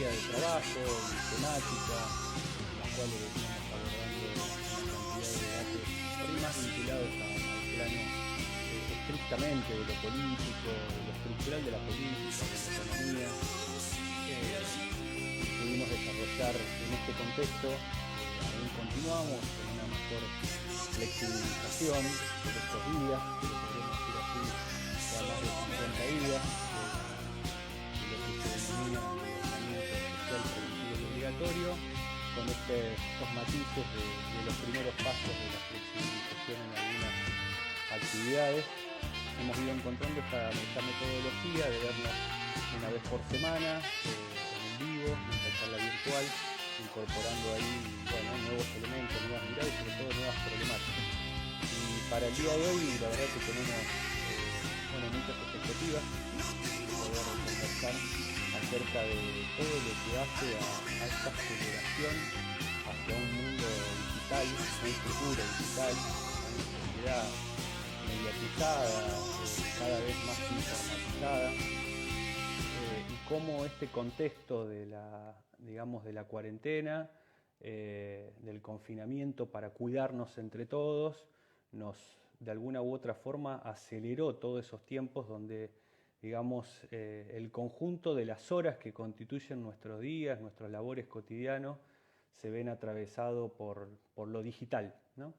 De trabajo y temática, en las cuales estamos abordando una cantidad de debates más vinculados al plano estrictamente de lo político, de lo estructural de la política, de la economía. Pudimos desarrollar en este contexto, aún continuamos con una mejor flexibilización de estos días, que lo podemos decir así, ya más de 50 días, de lo que se denomina obligatorio, con estos matices de los primeros pasos de la flexibilización en algunas actividades. Hemos ido encontrando esta metodología de vernos una vez por semana, en vivo, en esta charla virtual, incorporando ahí nuevos elementos, nuevas miradas y sobre todo nuevas problemáticas. Y para el día de hoy la verdad que tenemos muchas expectativas de poder conversar acerca de todo lo que hace a esta aceleración hacia un mundo digital, un futuro digital, una sociedad mediatizada, cada vez más informatizada, y cómo este contexto de la cuarentena, del confinamiento para cuidarnos entre todos, nos de alguna u otra forma aceleró todos esos tiempos donde el conjunto de las horas que constituyen nuestros días, nuestros labores cotidianos, se ven atravesados por lo digital, ¿no?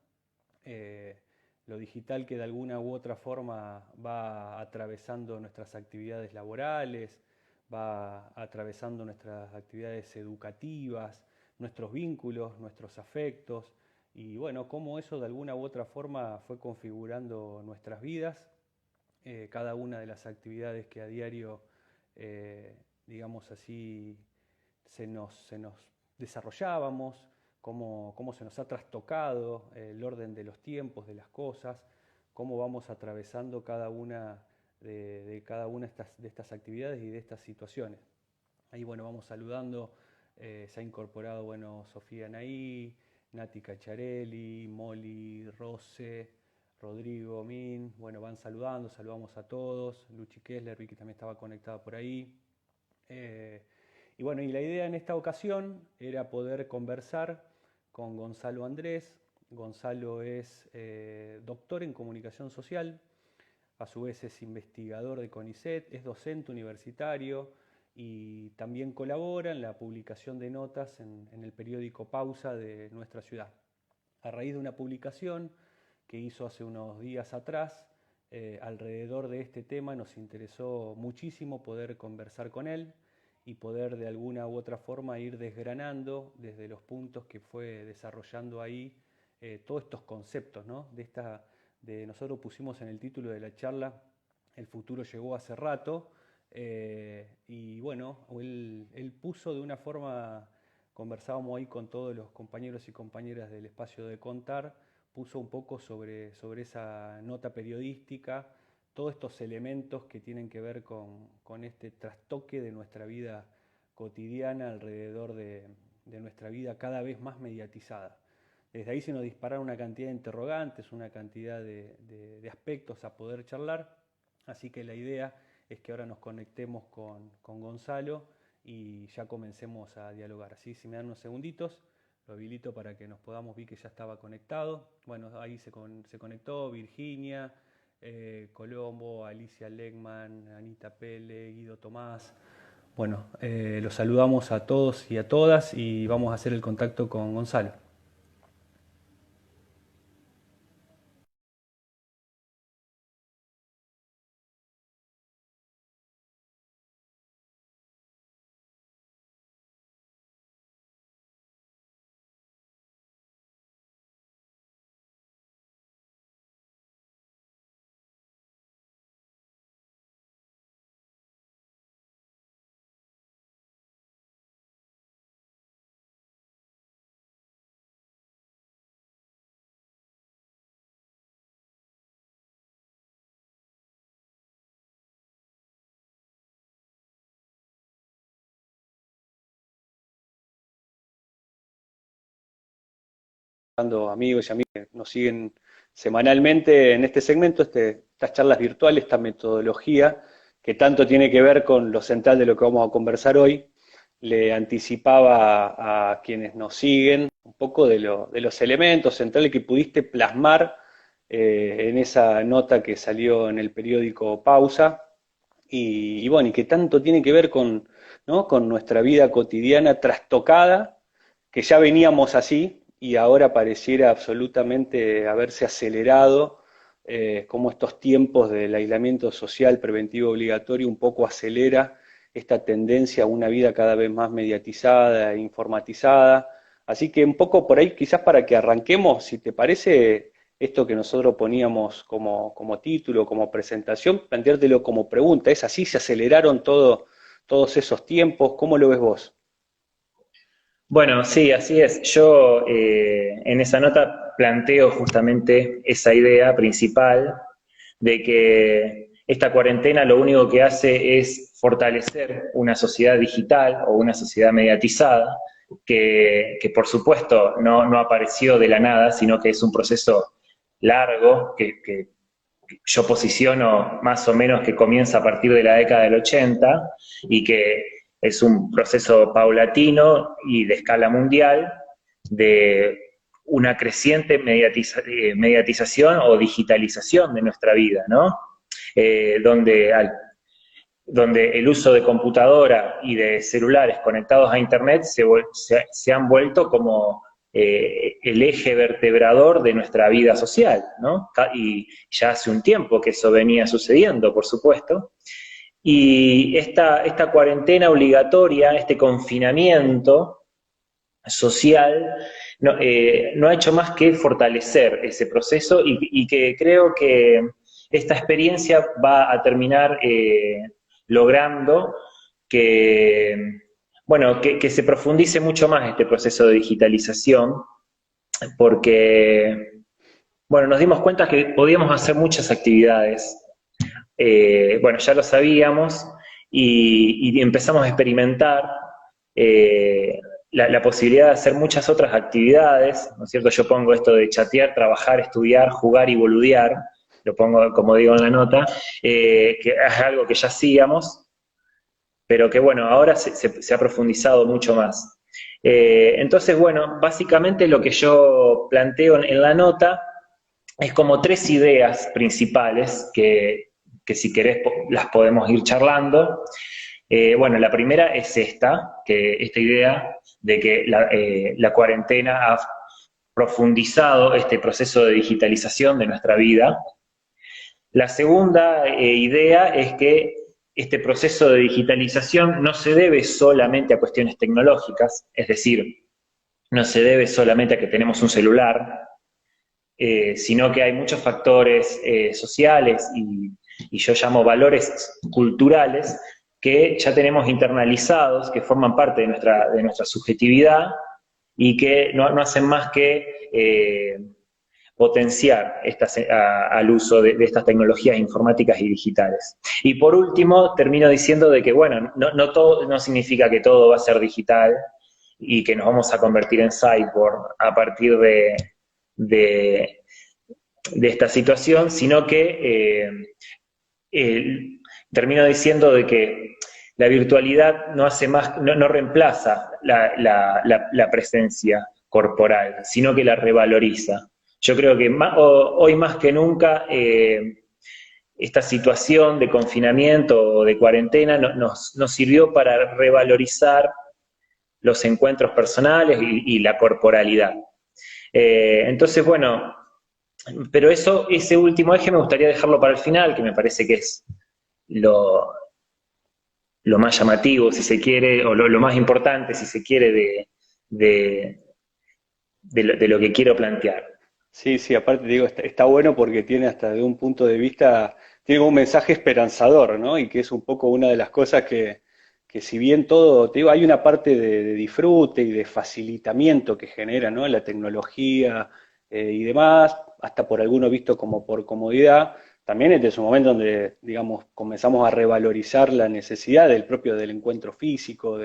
Lo digital que de alguna u otra forma va atravesando nuestras actividades laborales, va atravesando nuestras actividades educativas, nuestros vínculos, nuestros afectos, y cómo eso de alguna u otra forma fue configurando nuestras vidas. Cada una de las actividades que a diario, se nos desarrollábamos, cómo se nos ha trastocado el orden de los tiempos, de las cosas, cómo vamos atravesando cada una de cada una de estas actividades y de estas situaciones. Ahí, bueno, vamos saludando, se ha incorporado, bueno, Sofía Naí, Nati Cacciarelli, Molly Rose, Rodrigo Min, bueno, van saludando, saludamos a todos, Luchi Kessler, vi que también estaba conectada por ahí. Y bueno, y la idea en esta ocasión era poder conversar con Gonzalo Andrés. Gonzalo es doctor en comunicación social, a su vez es investigador de CONICET, es docente universitario y también colabora en la publicación de notas en el periódico Pausa de nuestra ciudad. A raíz de una publicación que hizo hace unos días atrás, alrededor de este tema nos interesó muchísimo poder conversar con él y poder de alguna u otra forma ir desgranando desde los puntos que fue desarrollando ahí todos estos conceptos, ¿no? Nosotros pusimos en el título de la charla "El futuro llegó hace rato", y bueno, él puso de una forma, conversábamos ahí con todos los compañeros y compañeras del espacio de Contar, puso un poco sobre esa nota periodística, todos estos elementos que tienen que ver con este trastoque de nuestra vida cotidiana alrededor de nuestra vida cada vez más mediatizada. Desde ahí se nos dispararon una cantidad de interrogantes, una cantidad de aspectos a poder charlar, así que la idea es que ahora nos conectemos con Gonzalo y ya comencemos a dialogar. Así, si me dan unos segunditos, lo habilito para que nos podamos, vi que ya estaba conectado. Bueno, ahí se conectó Virginia, Colombo, Alicia Legman, Anita Pele, Guido Tomás. Bueno, los saludamos a todos y a todas y vamos a hacer el contacto con Gonzalo. Amigos y amigas que nos siguen semanalmente en este segmento, estas charlas virtuales, esta metodología que tanto tiene que ver con lo central de lo que vamos a conversar hoy. Le anticipaba a quienes nos siguen un poco de los elementos centrales que pudiste plasmar en esa nota que salió en el periódico Pausa, y bueno, y que tanto tiene que ver ¿no? con nuestra vida cotidiana trastocada, que ya veníamos así, y ahora pareciera absolutamente haberse acelerado, como estos tiempos del aislamiento social preventivo obligatorio un poco acelera esta tendencia a una vida cada vez más mediatizada e informatizada. Así que un poco por ahí, quizás para que arranquemos, si te parece, esto que nosotros poníamos como título, como presentación, planteártelo como pregunta. ¿Es así? ¿Se aceleraron todos esos tiempos? ¿Cómo lo ves vos? Bueno, sí, así es. Yo en esa nota planteo justamente esa idea principal de que esta cuarentena lo único que hace es fortalecer una sociedad digital o una sociedad mediatizada, que por supuesto no apareció de la nada, sino que es un proceso largo que yo posiciono más o menos que comienza a partir de la década del 80 y que es un proceso paulatino y de escala mundial de una creciente mediatización o digitalización de nuestra vida, ¿no? Donde el uso de computadora y de celulares conectados a Internet se han vuelto como el eje vertebrador de nuestra vida social, ¿no? Y ya hace un tiempo que eso venía sucediendo, por supuesto. Y esta cuarentena obligatoria, este confinamiento social, no ha hecho más que fortalecer ese proceso y que creo que esta experiencia va a terminar logrando que bueno, que se profundice mucho más este proceso de digitalización, porque, bueno, nos dimos cuenta que podíamos hacer muchas actividades. Bueno, ya lo sabíamos y empezamos a experimentar la posibilidad de hacer muchas otras actividades, ¿no es cierto? Yo pongo esto de chatear, trabajar, estudiar, jugar y boludear, lo pongo como digo en la nota, que es algo que ya hacíamos, pero que bueno, ahora se ha profundizado mucho más. Entonces, bueno, básicamente lo que yo planteo en la nota es como tres ideas principales que si querés las podemos ir charlando. Bueno, la primera es esta idea de que la cuarentena ha profundizado este proceso de digitalización de nuestra vida. La segunda idea es que este proceso de digitalización no se debe solamente a cuestiones tecnológicas, es decir, no se debe solamente a que tenemos un celular, sino que hay muchos factores sociales y yo llamo valores culturales que ya tenemos internalizados, que forman parte de nuestra subjetividad y que no hacen más que potenciar al uso de estas tecnologías informáticas y digitales. Y por último, termino diciendo de que, bueno, no significa que todo va a ser digital y que nos vamos a convertir en cyborg a partir de esta situación, sino que termino diciendo de que la virtualidad no hace más, no reemplaza la presencia corporal, sino que la revaloriza. Yo creo que hoy más que nunca esta situación de confinamiento o de cuarentena nos sirvió para revalorizar los encuentros personales y la corporalidad. Entonces, bueno, pero ese último eje me gustaría dejarlo para el final, que me parece que es lo más llamativo, si se quiere, o lo más importante, si se quiere, de lo que quiero plantear. Sí, sí, aparte te digo, está bueno porque tiene hasta de un punto de vista, tiene un mensaje esperanzador, ¿no? Y que es un poco una de las cosas que si bien todo, te digo, hay una parte de disfrute y de facilitamiento que genera, ¿no? La tecnología y demás, hasta por alguno visto como por comodidad, también este es un momento donde, digamos, comenzamos a revalorizar la necesidad del encuentro físico,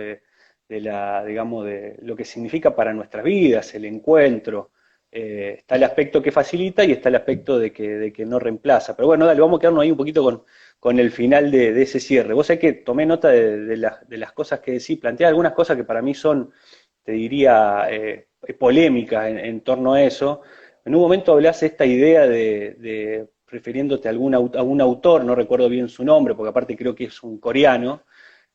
digamos, de lo que significa para nuestras vidas, el encuentro. Está el aspecto que facilita y está el aspecto de que no reemplaza. Pero bueno, dale, vamos a quedarnos ahí un poquito con el final de ese cierre. Vos sabés que tomé nota de las cosas que decís, planteé algunas cosas que para mí son, te diría, polémicas en torno a eso. En un momento hablás de esta idea refiriéndote a algún autor, no recuerdo bien su nombre, porque aparte creo que es un coreano,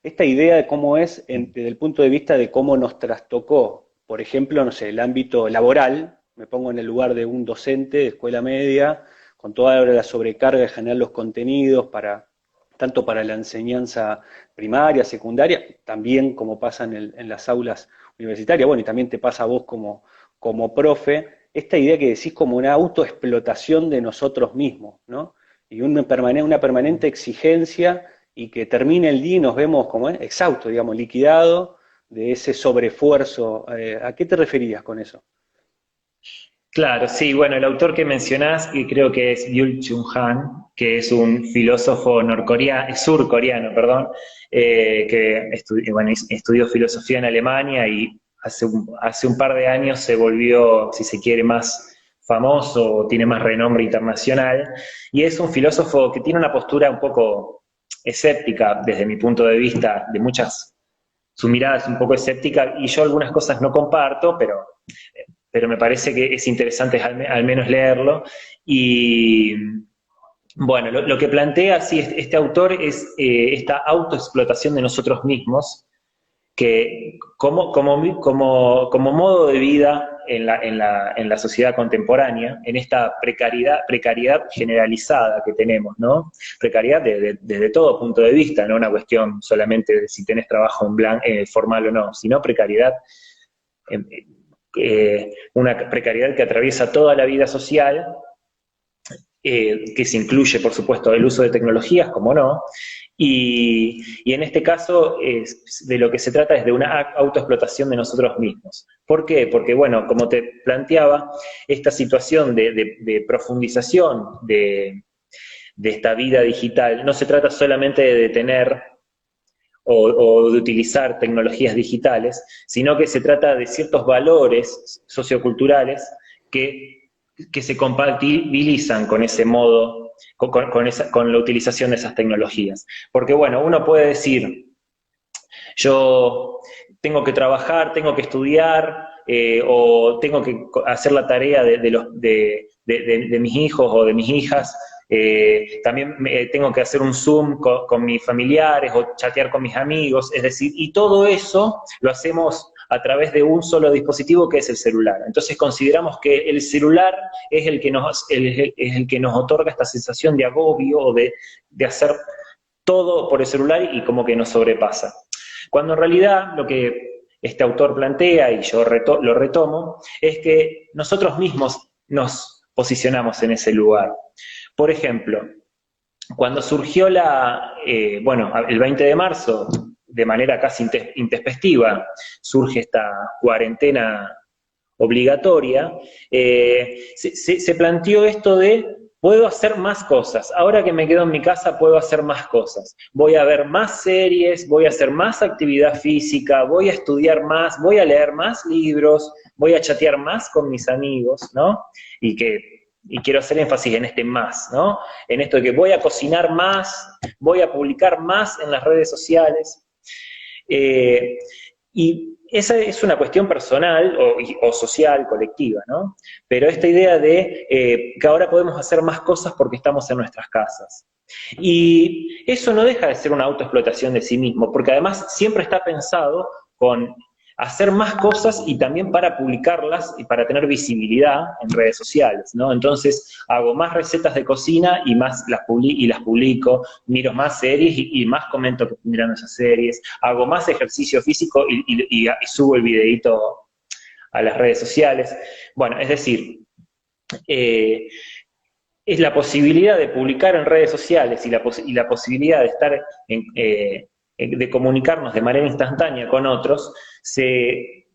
esta idea de cómo es, desde el punto de vista de cómo nos trastocó, por ejemplo, no sé, el ámbito laboral, me pongo en el lugar de un docente de escuela media, con toda la sobrecarga de generar los contenidos tanto para la enseñanza primaria, secundaria, también como pasa en las aulas universitarias, bueno, y también te pasa a vos como profe, esta idea que decís como una autoexplotación de nosotros mismos, ¿no? Y una permanente exigencia y que termine el día y nos vemos como exhaustos, digamos, liquidado de ese sobreesfuerzo. ¿A qué te referías con eso? Claro, sí, bueno, el autor que mencionás, que creo que es Byul-Chul Han, que es un filósofo surcoreano, perdón, que estudió filosofía en Alemania y hace un par de años se volvió, si se quiere, más famoso, tiene más renombre internacional, y es un filósofo que tiene una postura un poco escéptica desde mi punto de vista, su mirada es un poco escéptica, y yo algunas cosas no comparto, pero me parece que es interesante al menos leerlo. Y bueno, lo que plantea sí, este autor es esta autoexplotación de nosotros mismos, que como modo de vida en la sociedad contemporánea, en esta precariedad generalizada que tenemos, ¿no? Precariedad desde todo punto de vista, no una cuestión solamente de si tenés trabajo formal o no, sino precariedad una precariedad que atraviesa toda la vida social que se incluye, por supuesto, el uso de tecnologías, como no, y en este caso de lo que se trata es de una autoexplotación de nosotros mismos. ¿Por qué? Porque, bueno, como te planteaba, esta situación de profundización de esta vida digital no se trata solamente de tener o de utilizar tecnologías digitales, sino que se trata de ciertos valores socioculturales que se compatibilizan con ese modo, con la utilización de esas tecnologías. Porque, bueno, uno puede decir, yo tengo que trabajar, tengo que estudiar, o tengo que hacer la tarea de mis hijos o de mis hijas, también tengo que hacer un Zoom con mis familiares o chatear con mis amigos, es decir, y todo eso lo hacemos a través de un solo dispositivo que es el celular. Entonces consideramos que el celular es el que nos otorga esta sensación de agobio o de hacer todo por el celular y como que nos sobrepasa. Cuando en realidad lo que este autor plantea, y yo lo retomo, es que nosotros mismos nos posicionamos en ese lugar. Por ejemplo, cuando surgió el 20 de marzo, de manera casi intempestiva, surge esta cuarentena obligatoria, se planteó esto de, puedo hacer más cosas, ahora que me quedo en mi casa puedo hacer más cosas, voy a ver más series, voy a hacer más actividad física, voy a estudiar más, voy a leer más libros, voy a chatear más con mis amigos, ¿no? Y quiero hacer énfasis en este más, ¿no? En esto de que voy a cocinar más, voy a publicar más en las redes sociales. Y esa es una cuestión personal o social, colectiva, ¿no? Pero esta idea de que ahora podemos hacer más cosas porque estamos en nuestras casas. Y eso no deja de ser una autoexplotación de sí mismo, porque además siempre está pensado con hacer más cosas y también para publicarlas y para tener visibilidad en redes sociales, ¿no? Entonces hago más recetas de cocina y las publico, miro más series y más comento que estoy mirando esas series, hago más ejercicio físico y subo el videíto a las redes sociales. Bueno, es decir, es la posibilidad de publicar en redes sociales y la posibilidad de estar de comunicarnos de manera instantánea con otros, se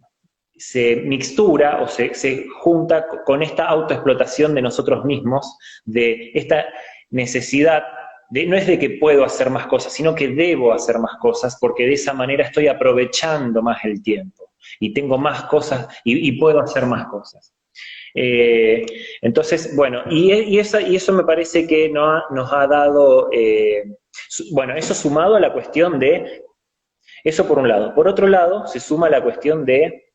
mixtura o se junta con esta autoexplotación de nosotros mismos, de esta necesidad, no es de que puedo hacer más cosas, sino que debo hacer más cosas, porque de esa manera estoy aprovechando más el tiempo, y tengo más cosas, y puedo hacer más cosas. Entonces, bueno, y eso me parece que nos ha dado, bueno, eso sumado a la cuestión de, eso por un lado. Por otro lado, se suma la cuestión de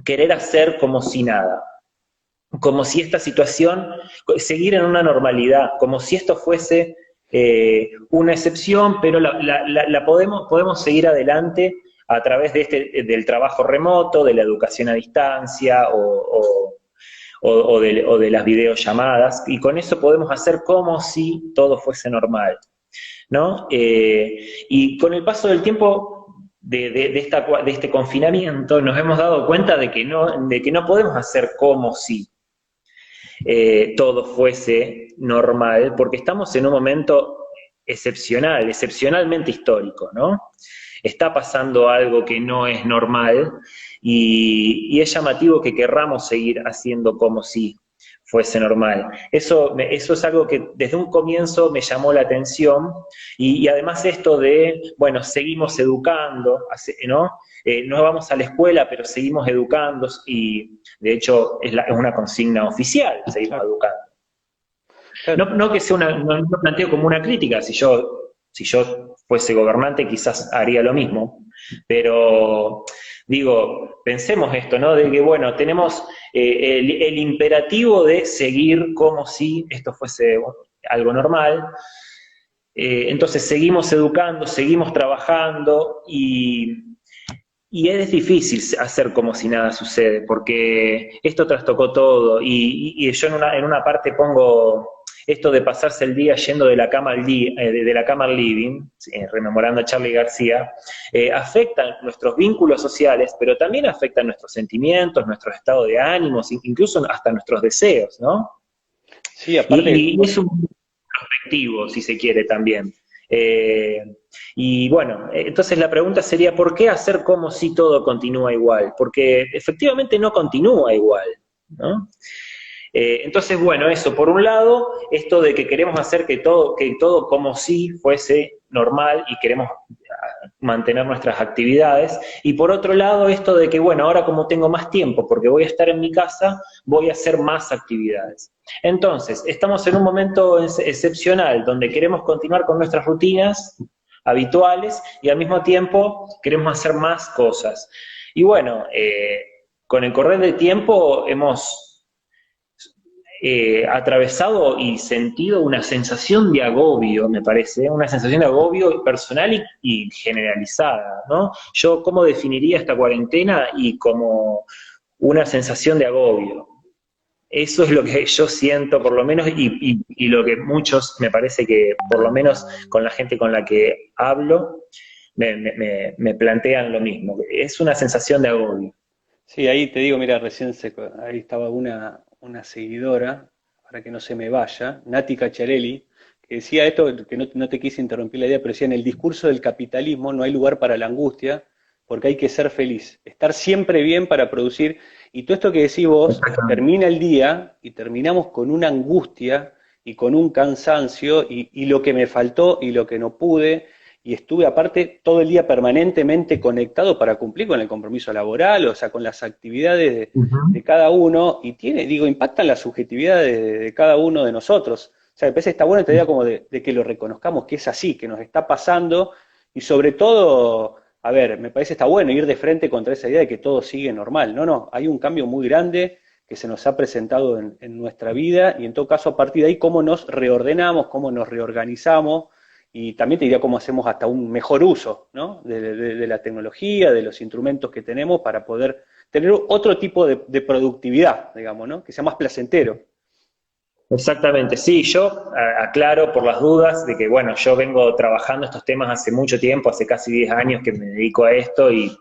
querer hacer como si nada, como si esta situación, seguir en una normalidad, como si esto fuese una excepción, pero podemos seguir adelante a través del trabajo remoto, de la educación a distancia o de las videollamadas, y con eso podemos hacer como si todo fuese normal, ¿no? Y con el paso del tiempo de este confinamiento nos hemos dado cuenta de que no podemos hacer como si todo fuese normal, porque estamos en un momento excepcional, excepcionalmente histórico, ¿no? Está pasando algo que no es normal y es llamativo que querramos seguir haciendo como si fuese normal. Eso es algo que desde un comienzo me llamó la atención y además esto de, bueno, seguimos educando, ¿no? No vamos a la escuela, pero seguimos educando y de hecho es una consigna oficial, seguimos educando. No que sea no lo planteo como una crítica, si yo fuese gobernante quizás haría lo mismo, pero digo, pensemos esto, ¿no? De que, bueno, tenemos el imperativo de seguir como si esto fuese algo normal, entonces seguimos educando, seguimos trabajando y es difícil hacer como si nada sucede, porque esto trastocó todo y yo en una parte pongo esto de pasarse el día yendo de la cama al living, rememorando a Charly García, afecta nuestros vínculos sociales, pero también afecta nuestros sentimientos, nuestro estado de ánimos, incluso hasta nuestros deseos, ¿no? Sí, aparte, Y es un prospectivo, si se quiere, también. Y bueno, entonces la pregunta sería, ¿por qué hacer como si todo continúa igual? Porque efectivamente no continúa igual, ¿no? Entonces, bueno, eso, por un lado, esto de que queremos hacer que todo como si fuese normal y queremos mantener nuestras actividades, y por otro lado, esto de que, bueno, ahora como tengo más tiempo porque voy a estar en mi casa, voy a hacer más actividades. Entonces, estamos en un momento excepcional donde queremos continuar con nuestras rutinas habituales y al mismo tiempo queremos hacer más cosas. Y bueno, con el correr del tiempo hemos atravesado y sentido una sensación de agobio, me parece, una sensación de agobio personal y generalizada, ¿no? Yo, ¿cómo definiría esta cuarentena? Y como una sensación de agobio. Eso es lo que yo siento, por lo menos, y lo que muchos, me parece que, por lo menos con la gente con la que hablo, me plantean lo mismo. Es una sensación de agobio. sí, ahí te digo, mira, ahí estaba una seguidora, para que no se me vaya, Nati Cacciarelli, que decía esto, que no te quise interrumpir la idea, pero decía, en el discurso del capitalismo no hay lugar para la angustia, porque hay que ser feliz, estar siempre bien para producir, y todo esto que decís vos, termina el día y terminamos con una angustia y con un cansancio, y lo que me faltó y lo que no pude, y estuve aparte todo el día permanentemente conectado para cumplir con el compromiso laboral, o sea, con las actividades de cada uno, y digo, impactan la subjetividad de cada uno de nosotros. O sea, me parece que está buena esta idea como de que lo reconozcamos, que es así, que nos está pasando, y sobre todo, a ver, me parece que está bueno ir de frente contra esa idea de que todo sigue normal. No, no, hay un cambio muy grande que se nos ha presentado en nuestra vida, y en todo caso, a partir de ahí, cómo nos reordenamos, cómo nos reorganizamos, y también te diría cómo hacemos hasta un mejor uso, ¿no? de la tecnología, de los instrumentos que tenemos para poder tener otro tipo de productividad, digamos, ¿no? Que sea más placentero. Exactamente, sí, yo aclaro por las dudas de que, bueno, yo vengo trabajando estos temas hace mucho tiempo, hace casi 10 años que me dedico a esto y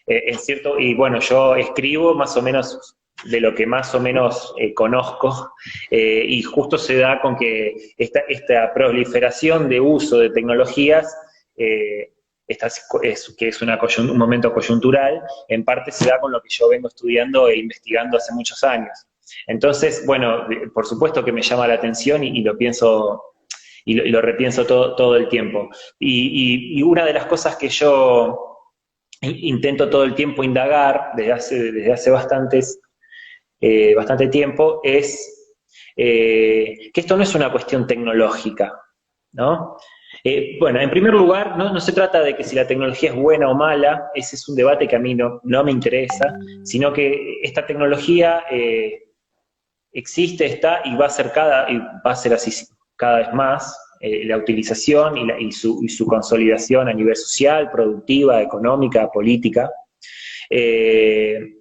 es cierto, y bueno, yo escribo más o menos de lo que más o menos conozco y justo se da con que esta proliferación de uso de tecnologías, que es un momento coyuntural, en parte se da con lo que yo vengo estudiando e investigando hace muchos años. Entonces, bueno, por supuesto que me llama la atención y lo pienso y lo repienso todo el tiempo. Y una de las cosas que yo intento todo el tiempo indagar desde hace bastante tiempo es que esto no es una cuestión tecnológica, ¿no? Bueno, en primer lugar, no se trata de que si la tecnología es buena o mala, ese es un debate que a mí no me interesa, sino que esta tecnología existe, está y va a ser así cada vez más, la utilización y su consolidación a nivel social, productiva, económica, política. Eh,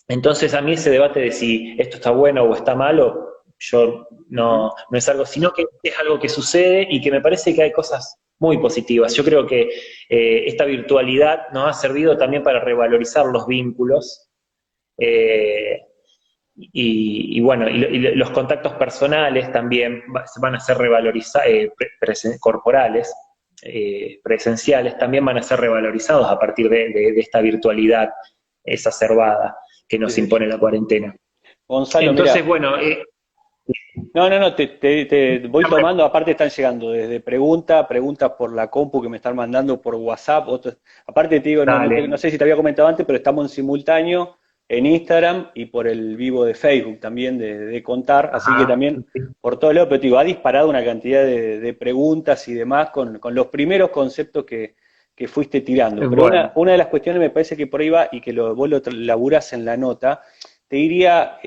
entonces a mí ese debate de si esto está bueno o está malo, yo no es algo, sino que es algo que sucede y que me parece que hay cosas muy positivas. Yo creo que esta virtualidad nos ha servido también para revalorizar los vínculos, eh, bueno, y los contactos personales también van a ser revalorizados, corporales, presenciales, también van a ser revalorizados a partir de esta virtualidad exacerbada que nos impone la cuarentena. Gonzalo, Entonces, mira, bueno, no, te voy tomando, aparte están llegando desde preguntas por la compu que me están mandando por WhatsApp, aparte te digo, no dale, sé si te había comentado antes, pero estamos en simultáneo en Instagram y por el vivo de Facebook también de Contar, así que ajá, también por todos lados, pero te digo, ha disparado una cantidad de preguntas y demás con los primeros conceptos que fuiste tirando, pero bueno, una de las cuestiones me parece que por ahí va y que vos lo laburás en la nota, te diría,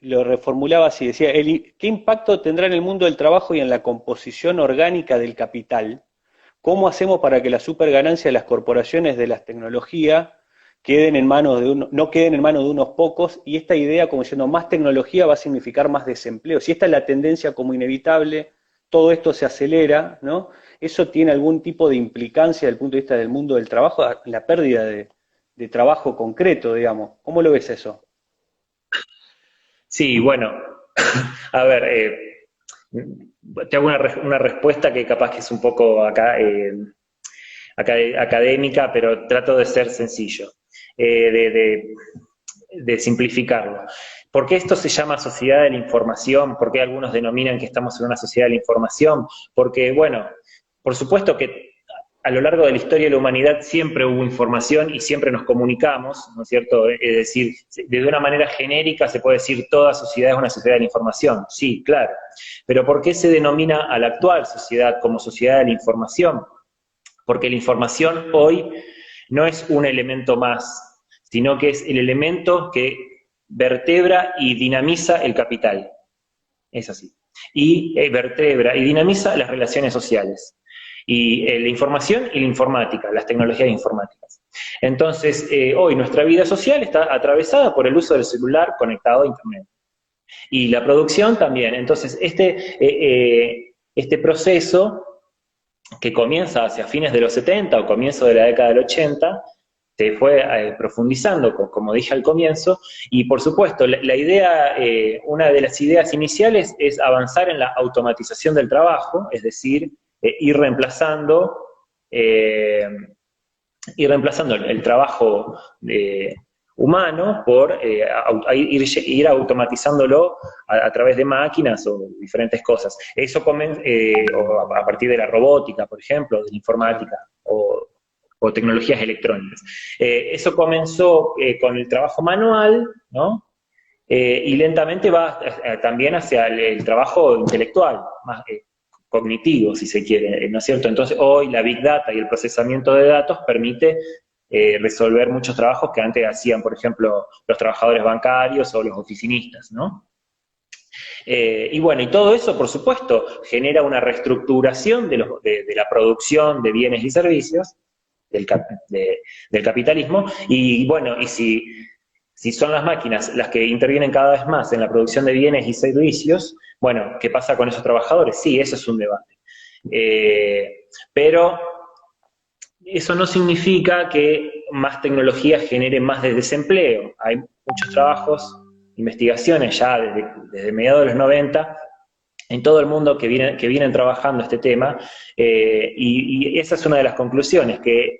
lo reformulaba así, decía, ¿qué impacto tendrá en el mundo del trabajo y en la composición orgánica del capital? ¿Cómo hacemos para que la superganancia de las corporaciones de las tecnologías queden en manos no queden en manos de unos pocos? Y esta idea, como diciendo, más tecnología va a significar más desempleo. Si esta es la tendencia como inevitable, todo esto se acelera, ¿no? ¿Eso tiene algún tipo de implicancia desde el punto de vista del mundo del trabajo, la pérdida de trabajo concreto, digamos? ¿Cómo lo ves eso? sí, bueno, A ver, te hago una respuesta que capaz que es un poco acá, académica, pero trato de ser sencillo, de simplificarlo. ¿Por qué esto se llama sociedad de la información? ¿Por qué algunos denominan que estamos en una sociedad de la información? Porque, bueno, por supuesto que a lo largo de la historia de la humanidad siempre hubo información y siempre nos comunicamos, ¿no es cierto? Es decir, de una manera genérica se puede decir toda sociedad es una sociedad de la información, sí, claro. Pero ¿por qué se denomina a la actual sociedad como sociedad de la información? Porque la información hoy no es un elemento más, sino que es el elemento que vertebra y dinamiza el capital. Es así. Y vertebra y dinamiza las relaciones sociales. Y la información y la informática, las tecnologías informáticas. Entonces, hoy nuestra vida social está atravesada por el uso del celular conectado a Internet. Y la producción también. Entonces, este proceso que comienza hacia fines de los 70 o comienzo de la década del 80, se fue profundizando, como dije al comienzo, y por supuesto, la idea, una de las ideas iniciales es avanzar en la automatización del trabajo, es decir, ir reemplazando el trabajo humano por ir automatizándolo a través de máquinas o diferentes cosas. Eso o a partir de la robótica, por ejemplo, de la informática o tecnologías electrónicas. Eso comenzó con el trabajo manual, ¿no? Y lentamente va también hacia el trabajo intelectual, más cognitivo, si se quiere, ¿no es cierto? Entonces, hoy la Big Data y el procesamiento de datos permite resolver muchos trabajos que antes hacían, por ejemplo, los trabajadores bancarios o los oficinistas, ¿no? Y bueno, y todo eso, por supuesto, genera una reestructuración de la producción de bienes y servicios del capitalismo, y bueno, y si son las máquinas las que intervienen cada vez más en la producción de bienes y servicios, bueno, ¿qué pasa con esos trabajadores? Sí, eso es un debate. Pero eso no significa que más tecnología genere más desempleo. Hay muchos trabajos, investigaciones ya desde mediados de los 90, en todo el mundo que vienen trabajando este tema, y esa es una de las conclusiones, que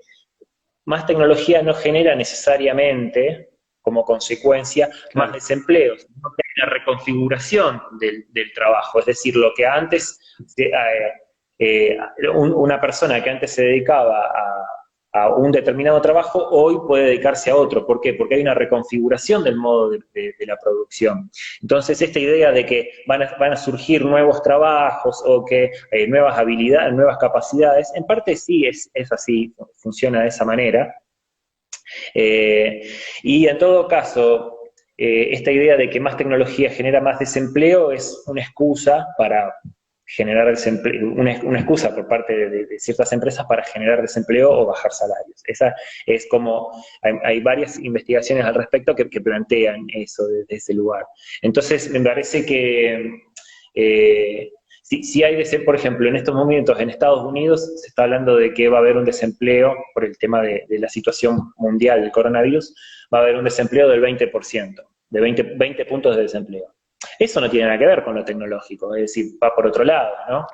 más tecnología no genera necesariamente, como consecuencia, más desempleo, sino que hay una reconfiguración del trabajo, es decir, lo que antes, una persona que antes se dedicaba a un determinado trabajo, hoy puede dedicarse a otro. ¿Por qué? Porque hay una reconfiguración del modo de la producción. Entonces, esta idea de que van a surgir nuevos trabajos o que nuevas habilidades, nuevas capacidades, en parte sí es así, funciona de esa manera. Y en todo caso, esta idea de que más tecnología genera más desempleo es una excusa para generar desempleo, una excusa por parte de ciertas empresas para generar desempleo o bajar salarios. Esa es como, hay varias investigaciones al respecto que plantean eso desde ese lugar. Entonces, me parece que si hay por ejemplo, en estos momentos en Estados Unidos se está hablando de que va a haber un desempleo por el tema de la situación mundial del coronavirus, va a haber un desempleo del 20%, de 20 puntos de desempleo. Eso no tiene nada que ver con lo tecnológico, es decir, va por otro lado, ¿no?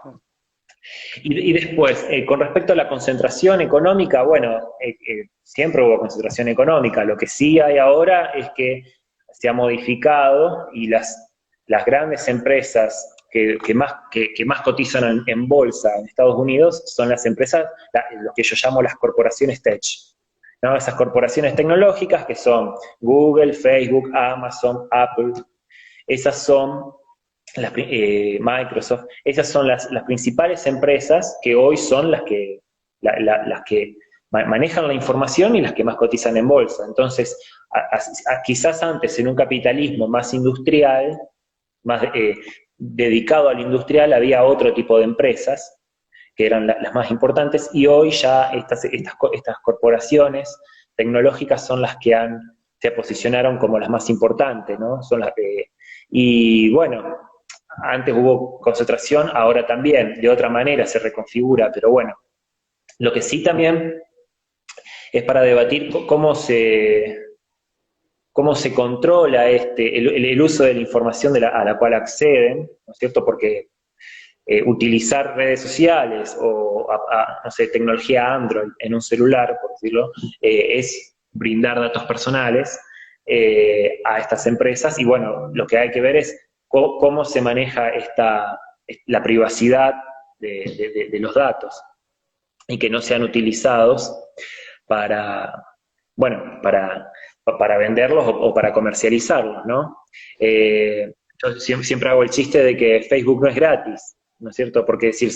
Y después, con respecto a la concentración económica, bueno, siempre hubo concentración económica, lo que sí hay ahora es que se ha modificado y las grandes empresas que más cotizan en bolsa en Estados Unidos son las empresas, lo que yo llamo las corporaciones tech, ¿no? Esas corporaciones tecnológicas que son Google, Facebook, Amazon, Apple. Esas son Microsoft, esas son las principales empresas que hoy son las que manejan la información y las que más cotizan en bolsa. Entonces, quizás antes en un capitalismo más industrial, más dedicado al industrial, había otro tipo de empresas que eran las más importantes, y hoy ya estas corporaciones tecnológicas son las que se posicionaron como las más importantes, ¿no? Son las que... Y bueno, antes hubo concentración, ahora también, de otra manera se reconfigura, pero bueno, lo que sí también es para debatir cómo se cómo se controla el uso de la información a la cual acceden, ¿no es cierto? Porque utilizar redes sociales o, no sé, tecnología Android en un celular, por decirlo, es brindar datos personales a estas empresas, y bueno, lo que hay que ver es cómo se maneja la privacidad de los datos y que no sean utilizados para, bueno, para venderlos o para comercializarlos, ¿no? Yo siempre hago el chiste de que Facebook no es gratis, ¿no es cierto? Porque si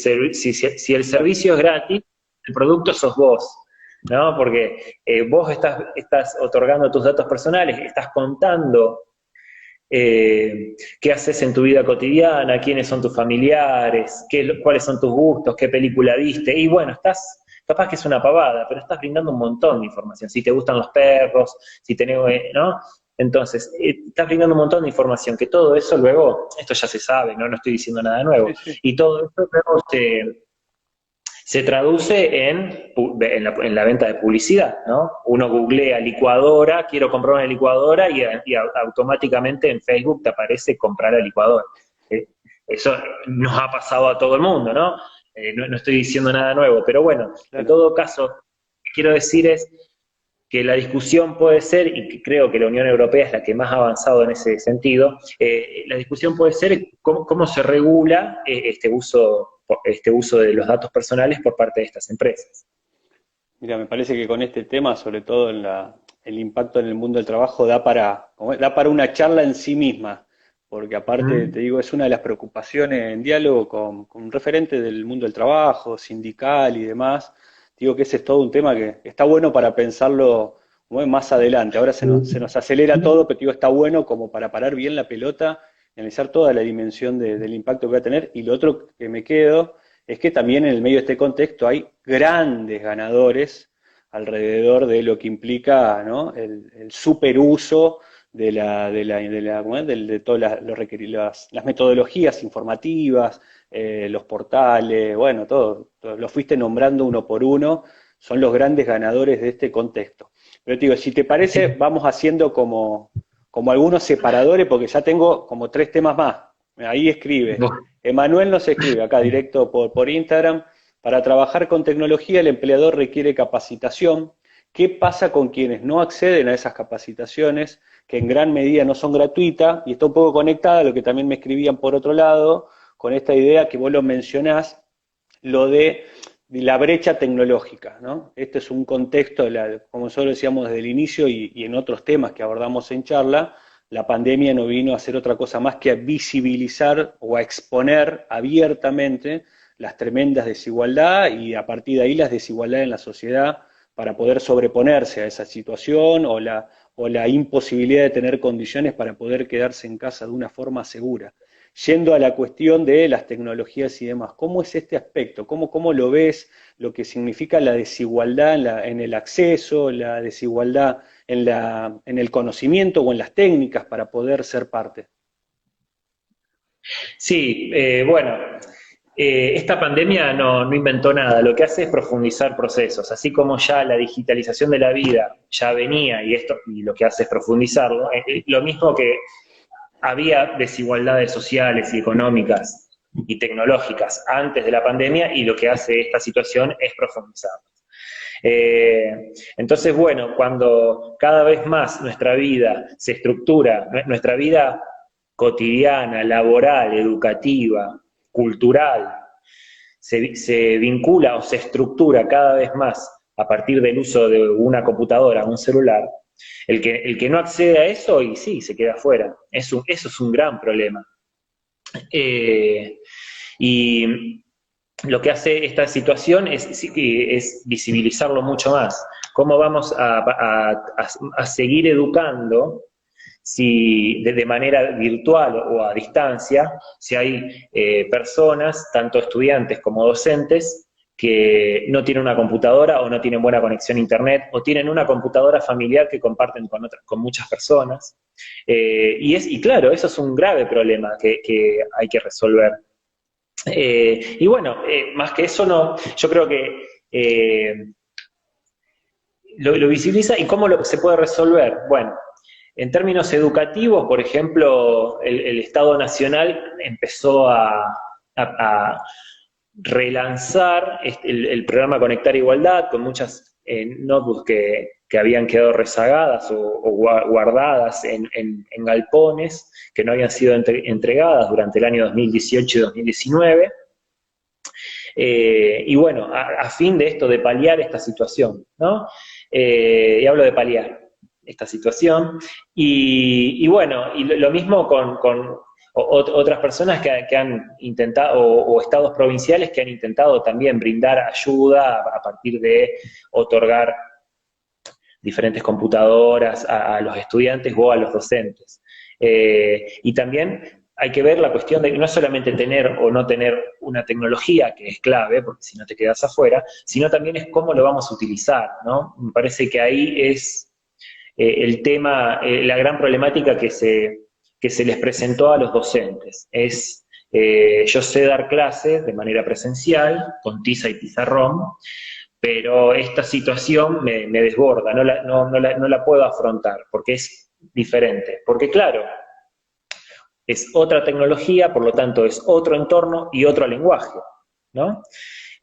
el servicio es gratis, el producto sos vos, ¿no? Porque vos estás otorgando tus datos personales, estás contando qué haces en tu vida cotidiana, quiénes son tus familiares, cuáles son tus gustos, qué película viste, y bueno, capaz que es una pavada, pero estás brindando un montón de información, si te gustan los perros, si tenés, ¿no? Entonces, estás brindando un montón de información, que todo eso luego, esto ya se sabe, no estoy diciendo nada nuevo, Sí, sí. y todo eso luego se traduce en la venta de publicidad, ¿no? Uno googlea licuadora, quiero comprar una licuadora, y automáticamente en Facebook te aparece comprar la licuadora. Eso nos ha pasado a todo el mundo, ¿no? No estoy diciendo nada nuevo, pero bueno, Claro. en todo caso, lo que quiero decir es que la discusión puede ser, y que creo que la Unión Europea es la que más ha avanzado en ese sentido, la discusión puede ser cómo se regula este uso de los datos personales por parte de estas empresas. Mira, me parece que con este tema, sobre todo el impacto en el mundo del trabajo, da para una charla en sí misma, porque aparte, te digo, es una de las preocupaciones en diálogo con un referente del mundo del trabajo, sindical y demás. Digo que ese es todo un tema que está bueno para pensarlo más adelante. Ahora se nos acelera todo, pero digo, está bueno como para parar bien la pelota y analizar toda la dimensión del impacto que va a tener. Y lo otro que me quedo es que también en el medio de este contexto hay grandes ganadores alrededor de lo que implica, ¿no?, el superuso de todas las metodologías informativas, los portales, bueno, todo, lo fuiste nombrando uno por uno, son los grandes ganadores de este contexto. Pero te digo, si te parece, vamos haciendo como algunos separadores, porque ya tengo como 3 temas más. Ahí escribe. Emanuel nos escribe acá directo por Instagram: para trabajar con tecnología el empleador requiere capacitación. ¿Qué pasa con quienes no acceden a esas capacitaciones, que en gran medida no son gratuitas? Y está un poco conectada a lo que también me escribían por otro lado, con esta idea que vos lo mencionás, lo de la brecha tecnológica, ¿no? Este es un contexto, como nosotros decíamos desde el inicio y en otros temas que abordamos en charla, la pandemia no vino a hacer otra cosa más que a visibilizar o a exponer abiertamente las tremendas desigualdades, y a partir de ahí las desigualdades en la sociedad, para poder sobreponerse a esa situación o la imposibilidad de tener condiciones para poder quedarse en casa de una forma segura. Yendo a la cuestión de las tecnologías y demás, ¿cómo es este aspecto? ¿Cómo lo ves? Lo que significa la desigualdad en el acceso, la desigualdad en el conocimiento o en las técnicas para poder ser parte. Sí, bueno, esta pandemia no inventó nada, lo que hace es profundizar procesos, así como ya la digitalización de la vida ya venía, y lo que hace es profundizarlo, lo mismo que había desigualdades sociales y económicas y tecnológicas antes de la pandemia, y lo que hace esta situación es profundizarlas. Entonces, bueno, cuando cada vez más nuestra vida se estructura, nuestra vida cotidiana, laboral, educativa, cultural, se vincula o se estructura cada vez más a partir del uso de una computadora o un celular, el que no accede a eso, y sí, se queda afuera. Eso es un gran problema. Y lo que hace esta situación es visibilizarlo mucho más. ¿Cómo vamos a seguir educando si de manera virtual o a distancia, si hay personas, tanto estudiantes como docentes, que no tienen una computadora o no tienen buena conexión a internet, o tienen una computadora familiar que comparten con muchas personas? Y claro, eso es un grave problema que hay que resolver. Y bueno, más que eso, yo creo que lo visibiliza. ¿Y cómo se puede resolver? Bueno, En términos educativos, por ejemplo, el Estado Nacional empezó a relanzar el programa Conectar Igualdad con muchas notebooks que habían quedado rezagadas o guardadas en galpones que no habían sido entregadas durante el año 2018 y 2019. Y bueno, a fin de esto, de paliar esta situación, ¿no? Y hablo de paliar esta situación. Y bueno, y lo mismo con otras personas que han intentado, o estados provinciales que han intentado también brindar ayuda a partir de otorgar diferentes computadoras a los estudiantes o a los docentes. Y también hay que ver la cuestión de no solamente tener o no tener una tecnología, que es clave, porque si no te quedas afuera, sino también es cómo lo vamos a utilizar, ¿no? Me parece que ahí es el tema, la gran problemática que se les presentó a los docentes. Es, yo sé dar clases de manera presencial, con tiza y pizarrón, pero esta situación me desborda, no la puedo afrontar, porque es diferente. Porque claro, es otra tecnología, por lo tanto es otro entorno y otro lenguaje, ¿no?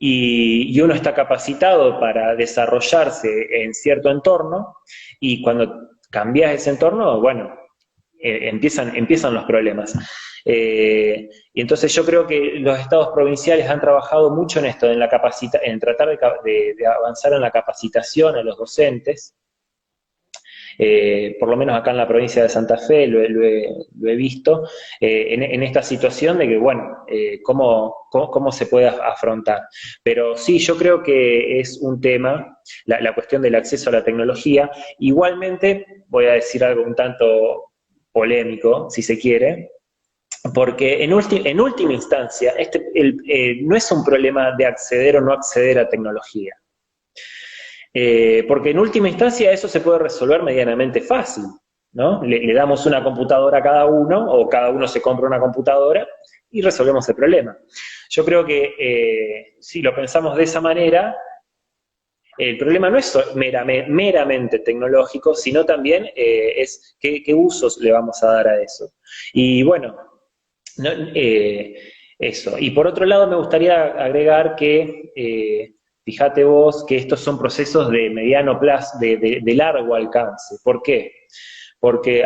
Y uno está capacitado para desarrollarse en cierto entorno, y cuando cambias ese entorno, bueno, empiezan los problemas. Y entonces yo creo que los estados provinciales han trabajado mucho en esto, en tratar de avanzar en la capacitación a los docentes. Por lo menos acá en la provincia de Santa Fe lo he visto, en esta situación de que, bueno, cómo se puede afrontar. Pero sí, yo creo que es un tema, la cuestión del acceso a la tecnología. Igualmente, voy a decir algo un tanto polémico, si se quiere, porque en última instancia, no es un problema de acceder o no acceder a tecnología. Porque en última instancia eso se puede resolver medianamente fácil, ¿no? Le damos una computadora a cada uno, o cada uno se compra una computadora, y resolvemos el problema. Yo creo que si lo pensamos de esa manera, el problema no es meramente tecnológico, sino también es qué usos le vamos a dar a eso. Y bueno, no, eso. Y por otro lado me gustaría agregar que fíjate vos que estos son procesos de mediano plazo, de largo alcance. ¿Por qué? Porque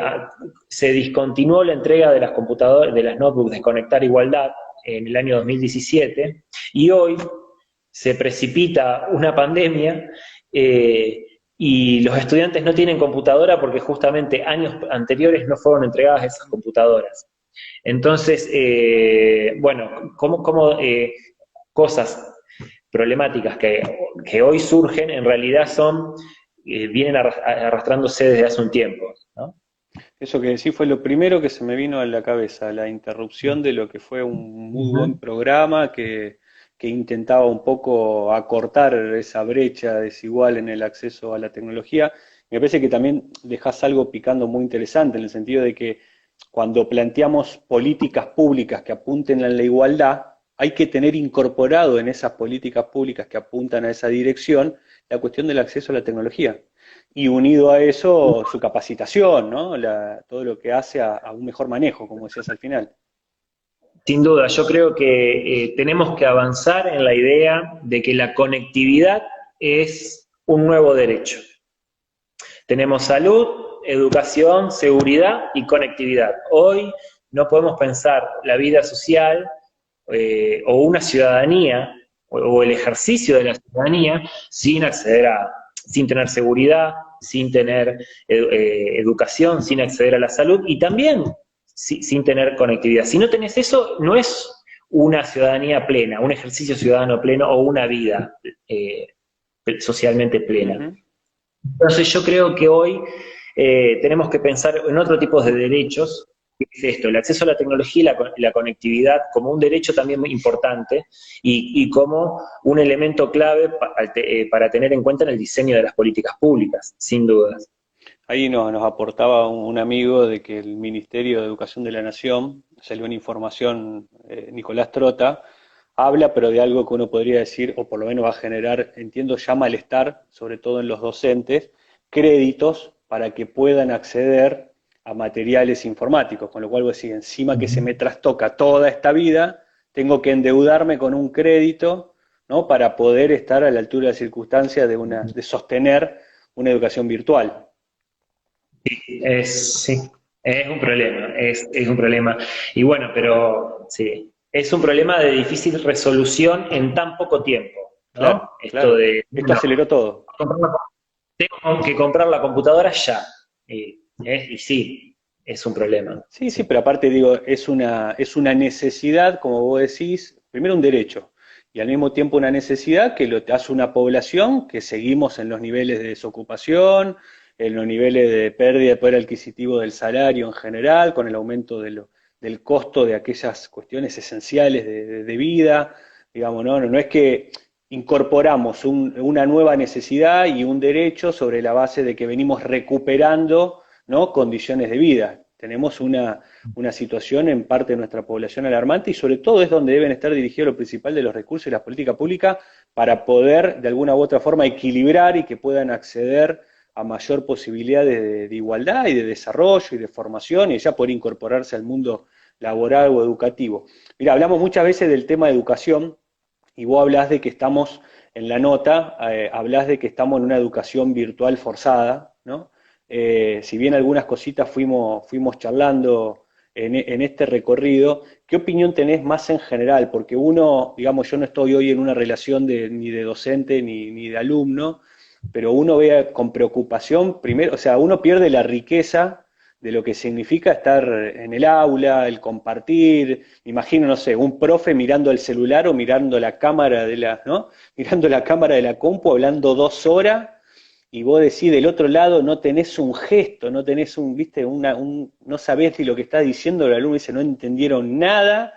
se discontinuó la entrega de las computadoras, de las notebooks de Conectar Igualdad en el año 2017, y hoy se precipita una pandemia y los estudiantes no tienen computadora porque justamente años anteriores no fueron entregadas esas computadoras. Entonces, bueno, cosas problemáticas que hoy surgen, en realidad vienen arrastrándose desde hace un tiempo, ¿no? Eso que decís fue lo primero que se me vino a la cabeza, la interrupción de lo que fue un muy buen programa que intentaba un poco acortar esa brecha desigual en el acceso a la tecnología. Me parece que también dejás algo picando muy interesante, en el sentido de que cuando planteamos políticas públicas que apunten a la igualdad, hay que tener incorporado en esas políticas públicas que apuntan a esa dirección la cuestión del acceso a la tecnología. Y unido a eso, su capacitación, ¿no? Todo lo que hace a un mejor manejo, como decías al final. Sin duda, yo creo que tenemos que avanzar en la idea de que la conectividad es un nuevo derecho. Tenemos salud, educación, seguridad y conectividad. Hoy no podemos pensar la vida social o una ciudadanía o el ejercicio de la ciudadanía sin tener seguridad, sin tener educación, sin acceder a la salud y también sin tener conectividad. Si no tenés eso, no es una ciudadanía plena, un ejercicio ciudadano pleno o una vida socialmente plena. Entonces yo creo que hoy tenemos que pensar en otro tipo de derechos, que es esto, el acceso a la tecnología y la conectividad como un derecho también muy importante y como un elemento clave para tener en cuenta en el diseño de las políticas públicas, sin dudas. Ahí nos aportaba un amigo de que el Ministerio de Educación de la Nación, salió una información, Nicolás Trota, habla pero de algo que uno podría decir, o por lo menos va a generar, entiendo ya malestar, sobre todo en los docentes, créditos para que puedan acceder a materiales informáticos, con lo cual vos decís, encima que se me trastoca toda esta vida, tengo que endeudarme con un crédito, ¿no? Para poder estar a la altura de las circunstancias de sostener una educación virtual. Sí, es un problema, es un problema. Y bueno, pero sí, es un problema de difícil resolución en tan poco tiempo, ¿no? Claro, Esto claro. de, Esto bueno, aceleró todo. tengo que comprar la computadora ya. Y sí, es un problema. Sí, sí, Sí. pero aparte digo, es una necesidad, como vos decís, primero un derecho, y al mismo tiempo una necesidad que lo hace una población que seguimos en los niveles de desocupación, en los niveles de pérdida de poder adquisitivo del salario en general, con el aumento del costo de aquellas cuestiones esenciales de vida, digamos, no es que incorporamos una nueva necesidad y un derecho sobre la base de que venimos recuperando, ¿no? Condiciones de vida. Tenemos una situación en parte de nuestra población alarmante y sobre todo es donde deben estar dirigidos lo principal de los recursos y las políticas públicas para poder de alguna u otra forma equilibrar y que puedan acceder a mayor posibilidad de igualdad y de desarrollo y de formación y ya poder incorporarse al mundo laboral o educativo. Mira, hablamos muchas veces del tema de educación y vos hablás de que estamos en la nota, hablás de que estamos en una educación virtual forzada, ¿no? Si bien algunas cositas fuimos charlando en este recorrido, ¿qué opinión tenés más en general? Porque uno, digamos, yo no estoy hoy en una relación ni de docente ni de alumno, pero uno ve con preocupación, primero, o sea, uno pierde la riqueza de lo que significa estar en el aula, el compartir, me imagino, no sé, un profe mirando el celular o mirando la cámara ¿no? Mirando la cámara de la compu, hablando 2 horas, y vos decís del otro lado no tenés un gesto, no tenés viste, no sabés ni lo que está diciendo, el alumno dice no entendieron nada,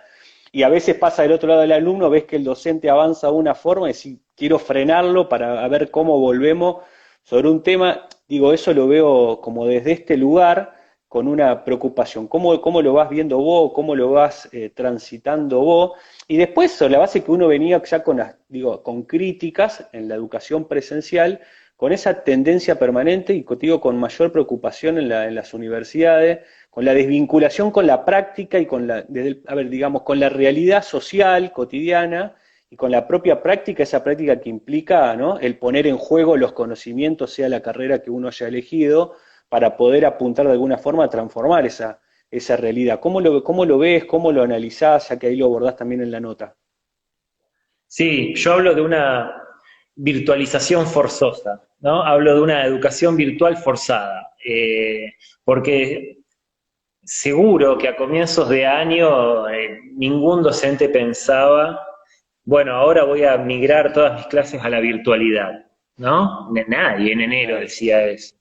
y a veces pasa del otro lado del alumno, ves que el docente avanza de una forma y decís, quiero frenarlo para ver cómo volvemos sobre un tema, digo, eso lo veo como desde este lugar, con una preocupación. ¿Cómo lo vas viendo vos? ¿Cómo lo vas transitando vos? Y después, sobre la base que uno venía ya con críticas en la educación presencial, con esa tendencia permanente y contigo con mayor preocupación en las universidades, con la desvinculación con la práctica y con la realidad social cotidiana y con la propia práctica, esa práctica que implica, ¿no? El poner en juego los conocimientos, sea la carrera que uno haya elegido, para poder apuntar de alguna forma a transformar esa realidad. ¿Cómo lo ves? ¿Cómo lo analizás? Ya que ahí lo abordás también en la nota. Sí, yo hablo de una virtualización forzosa, ¿no? Hablo de una educación virtual forzada, porque seguro que a comienzos de año ningún docente pensaba, bueno, ahora voy a migrar todas mis clases a la virtualidad, ¿no? Nadie en enero decía eso.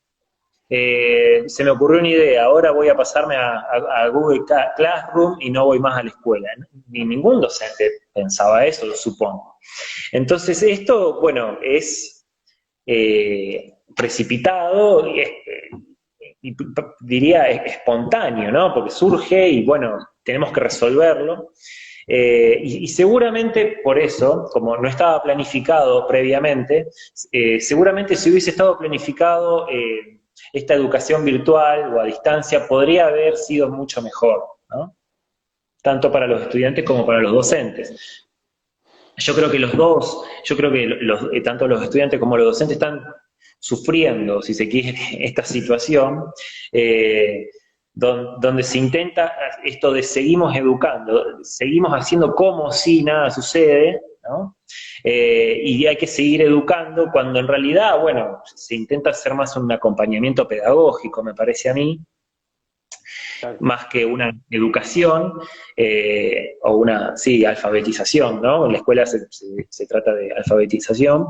Se me ocurrió una idea, ahora voy a pasarme a Google Classroom y no voy más a la escuela. Ni ningún docente pensaba eso, lo supongo. Entonces esto, bueno, es precipitado y diría espontáneo, ¿no? Porque surge y bueno, tenemos que resolverlo. Y seguramente por eso, como no estaba planificado previamente, seguramente si hubiese estado planificado esta educación virtual o a distancia podría haber sido mucho mejor, ¿no? Tanto para los estudiantes como para los docentes. Yo creo que tanto los estudiantes como los docentes están sufriendo, si se quiere, esta situación, donde se intenta esto de seguimos educando, seguimos haciendo como si nada sucede, ¿no? Y hay que seguir educando cuando en realidad, bueno, se intenta hacer más un acompañamiento pedagógico, me parece a mí, Claro. más que una educación o una, sí, alfabetización, ¿no? En la escuela se trata de alfabetización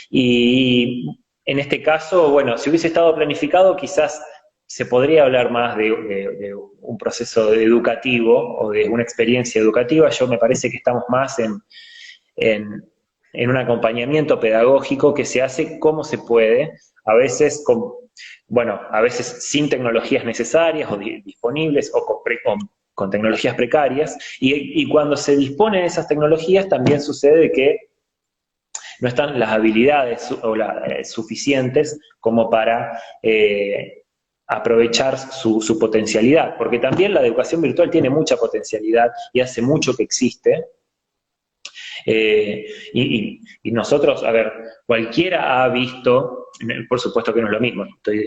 y en este caso, bueno, si hubiese estado planificado quizás se podría hablar más de un proceso educativo o de una experiencia educativa. Yo me parece que estamos más en un acompañamiento pedagógico que se hace como se puede, a veces a veces sin tecnologías necesarias o disponibles o con tecnologías precarias, y cuando se dispone de esas tecnologías también sucede que no están las habilidades suficientes como para aprovechar su potencialidad, porque también la educación virtual tiene mucha potencialidad y hace mucho que existe. Y nosotros, a ver, cualquiera ha visto, por supuesto que no es lo mismo,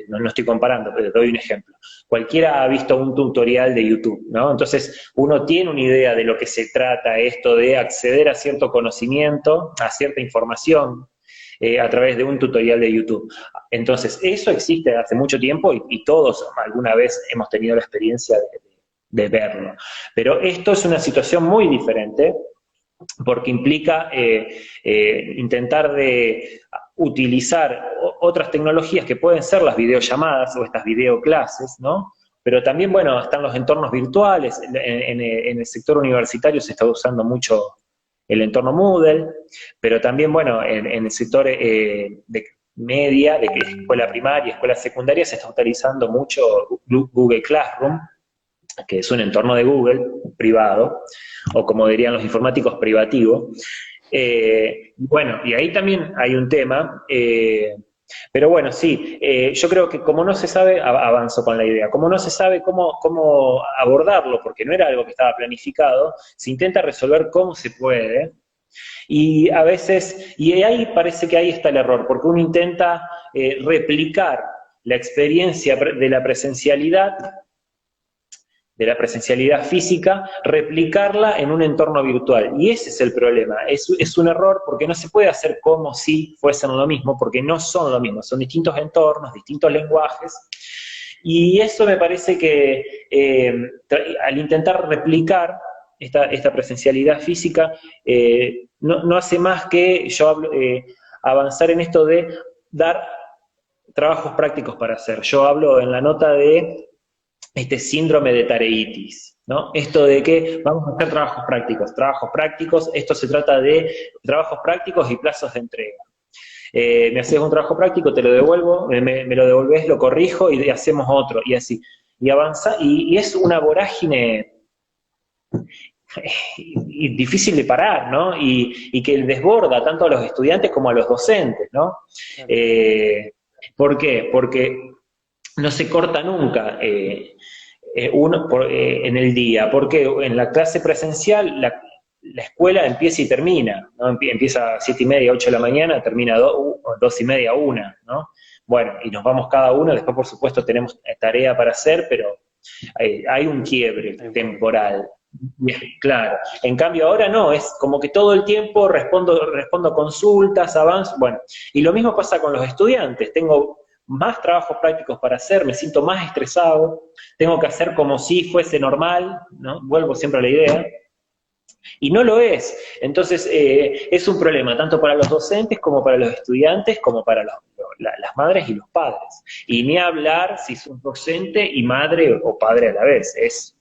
no estoy comparando, pero te doy un ejemplo. Cualquiera ha visto un tutorial de YouTube, ¿no? Entonces, uno tiene una idea de lo que se trata esto de acceder a cierto conocimiento, a cierta información, a través de un tutorial de YouTube. Entonces, eso existe hace mucho tiempo y todos alguna vez hemos tenido la experiencia de verlo. Pero esto es una situación muy diferente, porque implica intentar de utilizar otras tecnologías que pueden ser las videollamadas o estas videoclases, ¿no? Pero también, bueno, están los entornos virtuales, en el sector universitario se está usando mucho el entorno Moodle, pero también, bueno, en el sector de media, de escuela primaria, escuela secundaria, se está utilizando mucho Google Classroom, que es un entorno de Google privado, o como dirían los informáticos, privativo. Bueno, y ahí también hay un tema, pero bueno, sí, yo creo que como no se sabe, avanzo con la idea, como no se sabe cómo abordarlo, porque no era algo que estaba planificado, se intenta resolver cómo se puede, y a veces, y ahí parece que ahí está el error, porque uno intenta replicar la experiencia de la presencialidad física, replicarla en un entorno virtual. Y ese es el problema. Es un error porque no se puede hacer como si fuesen lo mismo, porque no son lo mismo. Son distintos entornos, distintos lenguajes. Y eso me parece que al intentar replicar esta presencialidad física, no hace más que avanzar en esto de dar trabajos prácticos para hacer. Yo hablo en la nota de este síndrome de tareitis, ¿no? Esto de que vamos a hacer trabajos prácticos, esto se trata de trabajos prácticos y plazos de entrega. Me haces un trabajo práctico, te lo devuelvo, me lo devolvés, lo corrijo y hacemos otro, y así. Y avanza, y es una vorágine y difícil de parar, ¿no? Y que desborda tanto a los estudiantes como a los docentes, ¿no? ¿Por qué? Porque no se corta nunca en el día, porque en la clase presencial la escuela empieza y termina, ¿no? Empieza a 7:30, 8 de la mañana, termina 2:30, 1, ¿no? Bueno, y nos vamos cada uno, después por supuesto tenemos tarea para hacer, pero hay un quiebre temporal. Claro, en cambio ahora no, es como que todo el tiempo respondo consultas, avanzo, bueno, y lo mismo pasa con los estudiantes, tengo más trabajos prácticos para hacer, me siento más estresado, tengo que hacer como si fuese normal, ¿no? Vuelvo siempre a la idea, y no lo es. Entonces, es un problema tanto para los docentes como para los estudiantes, como para las madres y los padres. Y ni hablar si es un docente y madre o padre a la vez, es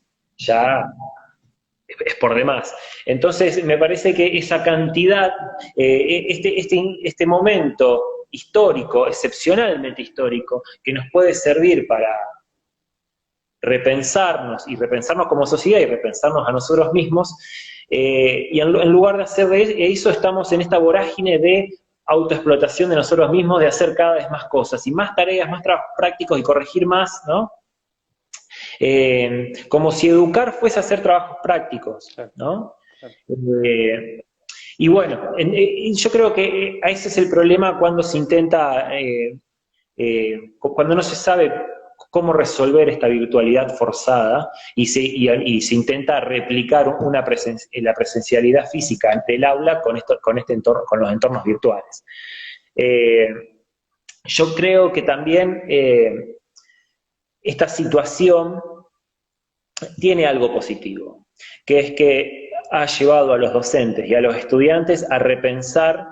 por demás. Entonces, me parece que esa cantidad, este momento histórico, excepcionalmente histórico, que nos puede servir para repensarnos como sociedad y repensarnos a nosotros mismos, y en lugar de hacer de eso, estamos en esta vorágine de autoexplotación de nosotros mismos, de hacer cada vez más cosas, y más tareas, más trabajos prácticos y corregir más, ¿no? Como si educar fuese hacer trabajos prácticos, ¿no? Y bueno, yo creo que ese es el problema cuando se intenta, cuando no se sabe cómo resolver esta virtualidad forzada y se intenta replicar la presencialidad física ante el aula con los entornos virtuales. Yo creo que también esta situación tiene algo positivo, que es que ha llevado a los docentes y a los estudiantes a repensar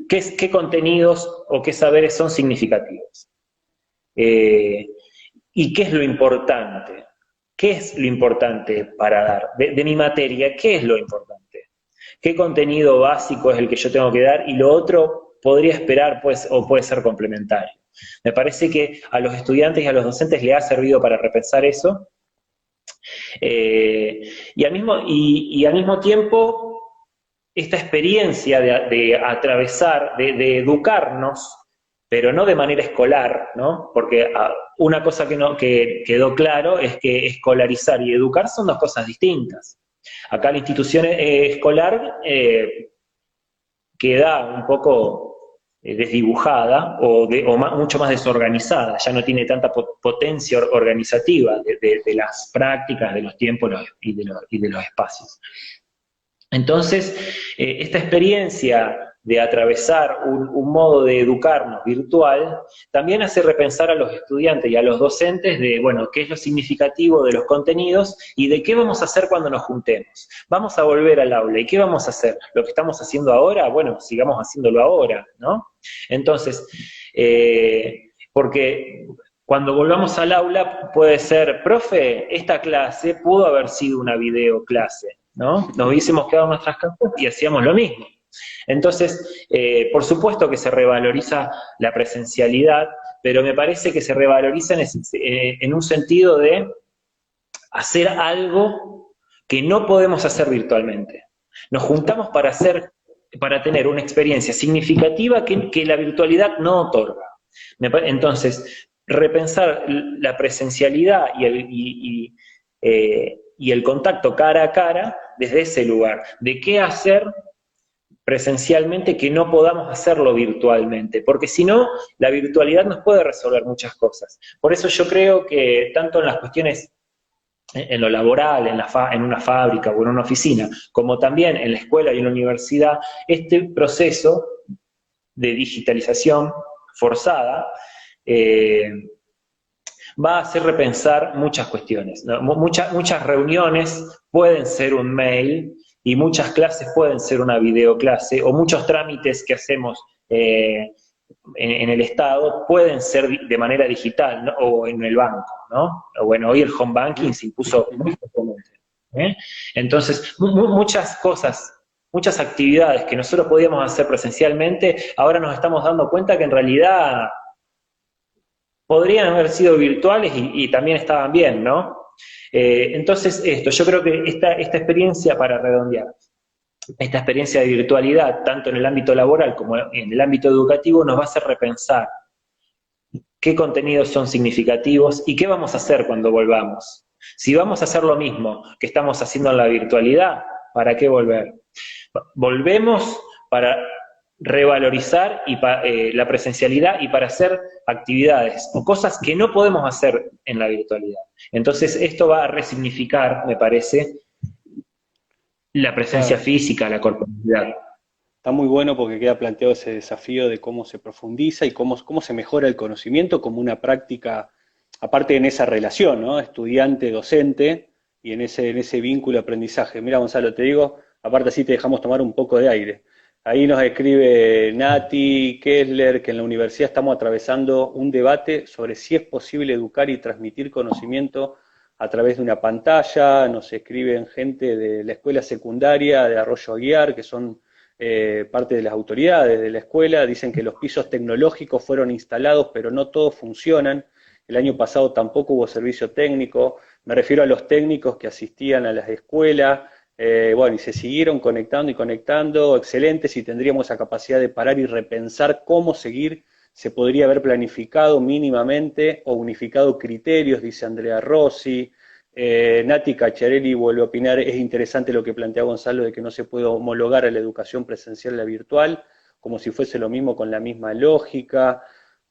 qué contenidos o qué saberes son significativos. ¿Y qué es lo importante? ¿Qué es lo importante para dar? De mi materia, ¿qué es lo importante? ¿Qué contenido básico es el que yo tengo que dar? Y lo otro podría esperar, pues, o puede ser complementario. Me parece que a los estudiantes y a los docentes les ha servido para repensar eso. Y al mismo tiempo, esta experiencia de atravesar, de educarnos pero no de manera escolar, ¿no? Porque una cosa que quedó claro es que escolarizar y educar son dos cosas distintas. Acá la institución escolar queda un poco desdibujada mucho más desorganizada, ya no tiene tanta potencia organizativa de las prácticas, de los tiempos y de los espacios. Entonces, esta experiencia de atravesar un modo de educarnos virtual, también hace repensar a los estudiantes y a los docentes de, bueno, qué es lo significativo de los contenidos y de qué vamos a hacer cuando nos juntemos. Vamos a volver al aula, ¿y qué vamos a hacer? ¿Lo que estamos haciendo ahora? Bueno, sigamos haciéndolo ahora, ¿no? Entonces, porque cuando volvamos al aula puede ser, profe, esta clase pudo haber sido una videoclase, ¿no? Nos hubiésemos quedado en nuestras casas y hacíamos lo mismo. Entonces, por supuesto que se revaloriza la presencialidad, pero me parece que se revaloriza en un sentido de hacer algo que no podemos hacer virtualmente. Nos juntamos para tener una experiencia significativa que la virtualidad no otorga. Entonces, repensar la presencialidad y el contacto cara a cara desde ese lugar, de qué hacer presencialmente que no podamos hacerlo virtualmente, porque si no, la virtualidad nos puede resolver muchas cosas. Por eso yo creo que tanto en las cuestiones, en lo laboral, en una fábrica o en una oficina, como también en la escuela y en la universidad, este proceso de digitalización forzada va a hacer repensar muchas cuestiones, ¿no? Muchas reuniones pueden ser un mail, y muchas clases pueden ser una videoclase, o muchos trámites que hacemos en el Estado pueden ser de manera digital, ¿no? O en el banco, ¿no? O bueno, hoy el home banking se impuso muy fuertemente, ¿eh? Entonces, muchas cosas, muchas actividades que nosotros podíamos hacer presencialmente, ahora nos estamos dando cuenta que en realidad podrían haber sido virtuales y también estaban bien, ¿no? Entonces, yo creo que esta experiencia, para redondear, esta experiencia de virtualidad, tanto en el ámbito laboral como en el ámbito educativo, nos va a hacer repensar qué contenidos son significativos y qué vamos a hacer cuando volvamos. Si vamos a hacer lo mismo que estamos haciendo en la virtualidad, ¿para qué volver? Volvemos para revalorizar la presencialidad y para hacer actividades o cosas que no podemos hacer en la virtualidad. Entonces esto va a resignificar, me parece, la presencia física, la corporalidad. Está muy bueno porque queda planteado ese desafío de cómo se profundiza y cómo se mejora el conocimiento como una práctica, aparte en esa relación, ¿no? Estudiante-docente y en ese vínculo de aprendizaje. Mira, Gonzalo, te digo, aparte así te dejamos tomar un poco de aire. Ahí nos escribe Nati Kessler que en la universidad estamos atravesando un debate sobre si es posible educar y transmitir conocimiento a través de una pantalla. Nos escriben gente de la escuela secundaria de Arroyo Aguiar, que son parte de las autoridades de la escuela. Dicen que los pisos tecnológicos fueron instalados, pero no todos funcionan. El año pasado tampoco hubo servicio técnico. Me refiero a los técnicos que asistían a las escuelas. Bueno, y se siguieron conectando y conectando, excelente, si tendríamos esa capacidad de parar y repensar cómo seguir, se podría haber planificado mínimamente o unificado criterios, dice Andrea Rossi. Nati Cacciarelli vuelve a opinar, es interesante lo que plantea Gonzalo de que no se puede homologar a la educación presencial a la virtual, como si fuese lo mismo con la misma lógica.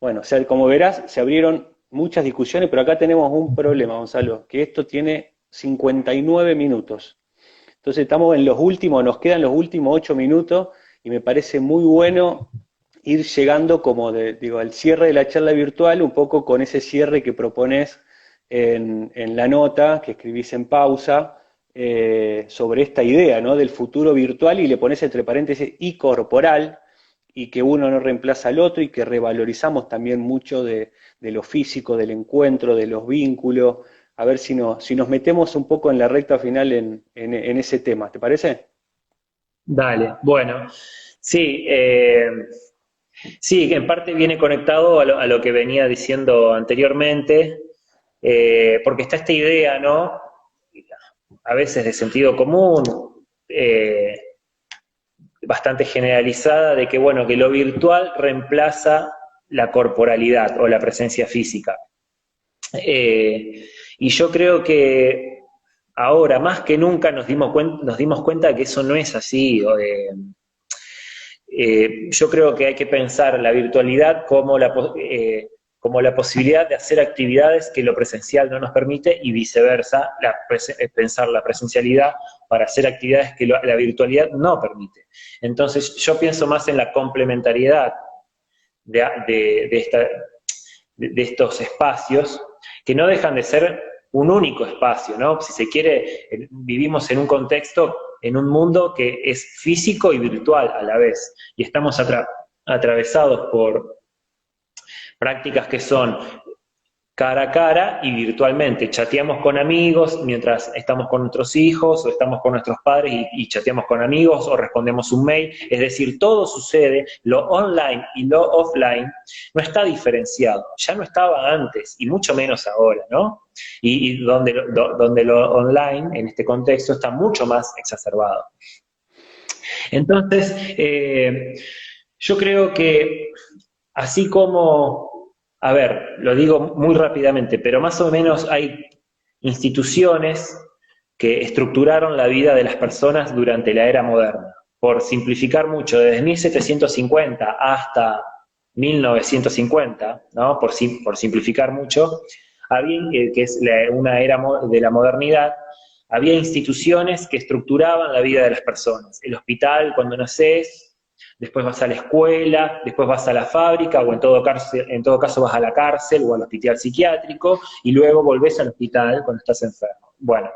Bueno, o sea, como verás, se abrieron muchas discusiones, pero acá tenemos un problema, Gonzalo, que esto tiene 59 minutos. Entonces estamos en los últimos, nos quedan los últimos 8 minutos y me parece muy bueno ir llegando como al cierre de la charla virtual, un poco con ese cierre que propones en la nota que escribís en pausa sobre esta idea, ¿no? Del futuro virtual, y le pones entre paréntesis y corporal, y que uno no reemplaza al otro, y que revalorizamos también mucho de lo físico, del encuentro, de los vínculos. A ver si nos metemos un poco en la recta final en ese tema, ¿te parece? Dale, bueno, sí, sí, en parte viene conectado a lo que venía diciendo anteriormente, porque está esta idea, ¿no? A veces de sentido común, bastante generalizada, de que, bueno, que lo virtual reemplaza la corporalidad o la presencia física. Y yo creo que ahora, más que nunca, nos dimos cuenta de que eso no es así. Yo creo que hay que pensar la virtualidad como la posibilidad de hacer actividades que lo presencial no nos permite y viceversa, pensar la presencialidad para hacer actividades que la virtualidad no permite. Entonces yo pienso más en la complementariedad de estos espacios, que no dejan de ser un único espacio, ¿no? Si se quiere, vivimos en un contexto, en un mundo que es físico y virtual a la vez, y estamos atravesados por prácticas que son cara a cara y virtualmente. Chateamos con amigos mientras estamos con nuestros hijos, o estamos con nuestros padres y chateamos con amigos, o respondemos un mail. Es decir, todo sucede, lo online y lo offline no está diferenciado. Ya no estaba antes, y mucho menos ahora, ¿no? Y donde lo online, en este contexto, está mucho más exacerbado. Entonces, yo creo que así como... A ver, lo digo muy rápidamente, pero más o menos hay instituciones que estructuraron la vida de las personas durante la era moderna. Por simplificar mucho, desde 1750 hasta 1950, ¿no? Por simplificar mucho, que es una era de la modernidad, había instituciones que estructuraban la vida de las personas. El hospital, cuando nacés, después vas a la escuela, después vas a la fábrica, o en todo caso vas a la cárcel o al hospital psiquiátrico, y luego volvés al hospital cuando estás enfermo. Bueno,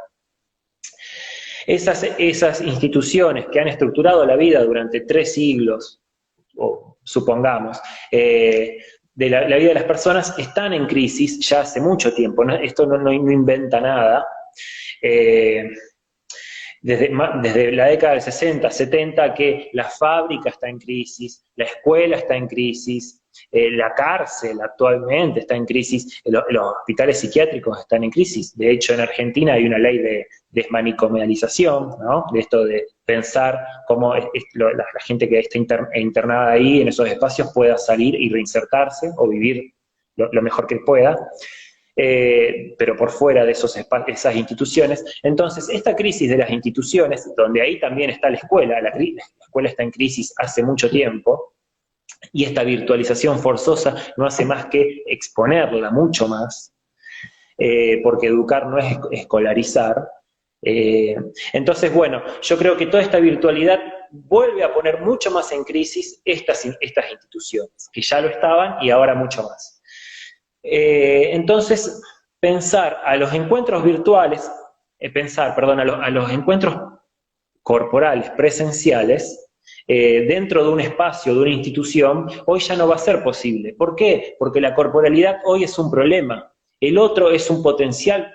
esas instituciones que han estructurado la vida durante 3 siglos, o supongamos, de la vida de las personas, están en crisis ya hace mucho tiempo, ¿no? Esto no inventa nada. Desde la década del 60, 70, que la fábrica está en crisis, la escuela está en crisis, la cárcel actualmente está en crisis, los hospitales psiquiátricos están en crisis. De hecho, en Argentina hay una ley de desmanicomialización, ¿no? De esto de pensar cómo la gente que está internada ahí, en esos espacios, pueda salir y reinsertarse o vivir lo mejor que pueda. Pero por fuera de esas instituciones. Entonces, esta crisis de las instituciones, donde ahí también está la escuela está en crisis hace mucho tiempo, y esta virtualización forzosa no hace más que exponerla mucho más, porque educar no es escolarizar. Entonces, bueno, yo creo que toda esta virtualidad vuelve a poner mucho más en crisis estas instituciones, que ya lo estaban y ahora mucho más. Entonces, pensar a los encuentros virtuales, a los encuentros corporales, presenciales, dentro de un espacio, de una institución, hoy ya no va a ser posible. ¿Por qué? Porque la corporalidad hoy es un problema. El otro es un potencial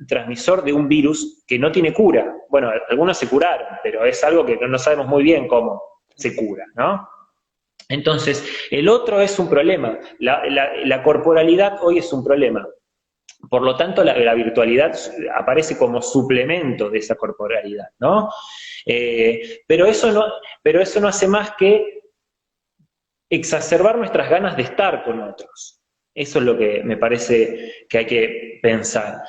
transmisor de un virus que no tiene cura. Bueno, algunos se curaron, pero es algo que no sabemos muy bien cómo se cura, ¿no? Entonces, el otro es un problema, la corporalidad hoy es un problema. Por lo tanto, la virtualidad aparece como suplemento de esa corporalidad, ¿no? Pero eso no hace más que exacerbar nuestras ganas de estar con otros. Eso es lo que me parece que hay que pensar.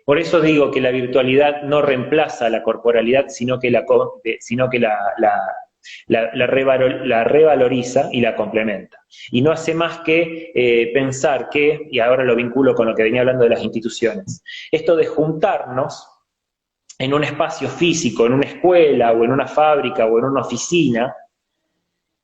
Por eso digo que la virtualidad no reemplaza la corporalidad, sino que la revaloriza y la complementa. Y no hace más que pensar que, y ahora lo vinculo con lo que venía hablando de las instituciones, esto de juntarnos en un espacio físico, en una escuela, o en una fábrica, o en una oficina,